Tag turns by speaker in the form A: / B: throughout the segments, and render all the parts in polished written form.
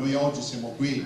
A: Noi oggi siamo qui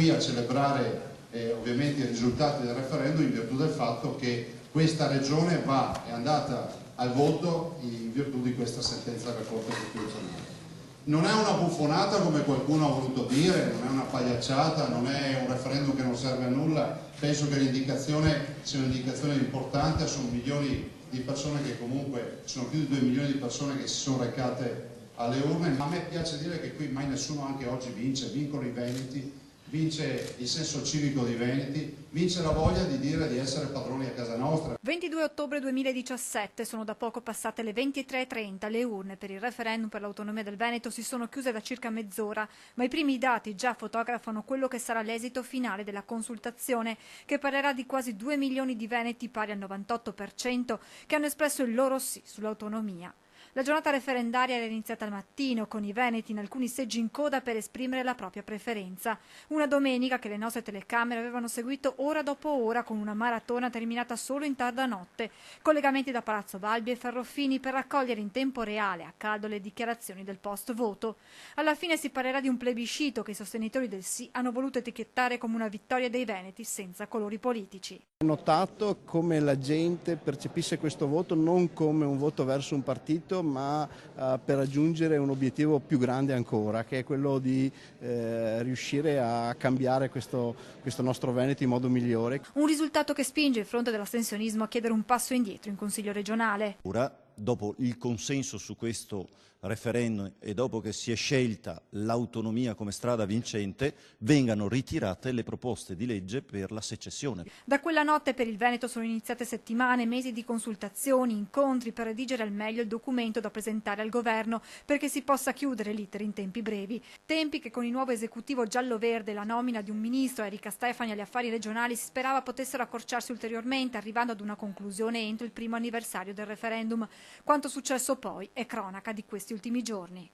A: a celebrare ovviamente i risultati del referendum in virtù del fatto che questa regione è andata al voto in virtù di questa sentenza della Corte Costituzionale. Non è una buffonata come qualcuno ha voluto dire, non è una pagliacciata, non è un referendum che non serve a nulla. Penso che l'indicazione sia un'indicazione importante, sono milioni di persone che comunque, sono più di 2 milioni di persone che si sono recate alle urne, ma a me piace dire che qui mai nessuno anche oggi vincono i veneti, vince il senso civico dei veneti, vince la voglia di dire di essere padroni a casa nostra.
B: 22 ottobre 2017, sono da poco passate le 23:30, le urne per il referendum per l'autonomia del Veneto si sono chiuse da circa mezz'ora, ma i primi dati già fotografano quello che sarà l'esito finale della consultazione, che parlerà di quasi 2 milioni di veneti, pari al 98%, che hanno espresso il loro sì sull'autonomia. La giornata referendaria era iniziata al mattino, con i veneti in alcuni seggi in coda per esprimere la propria preferenza. Una domenica che le nostre telecamere avevano seguito ora dopo ora, con una maratona terminata solo in tarda notte. Collegamenti da Palazzo Balbi e Ferrofini per raccogliere in tempo reale, a caldo, le dichiarazioni del post-voto. Alla fine si parlerà di un plebiscito che i sostenitori del sì hanno voluto etichettare come una vittoria dei veneti senza colori politici.
C: Ho notato come la gente percepisce questo voto non come un voto verso un partito, ma per raggiungere un obiettivo più grande ancora, che è quello di riuscire a cambiare questo nostro Veneto in modo migliore.
B: Un risultato che spinge il fronte dell'astensionismo a chiedere un passo indietro in Consiglio regionale.
D: Ora, dopo il consenso su questo referendum e dopo che si è scelta l'autonomia come strada vincente, vengano ritirate le proposte di legge per la secessione.
B: Da quella notte per il Veneto sono iniziate settimane, mesi di consultazioni, incontri per redigere al meglio il documento da presentare al governo perché si possa chiudere l'iter in tempi brevi. Tempi che con il nuovo esecutivo giallo-verde e la nomina di un ministro, Erika Stefani, agli affari regionali si sperava potessero accorciarsi ulteriormente, arrivando ad una conclusione entro il primo anniversario del referendum. Quanto successo poi è cronaca di questi ultimi giorni.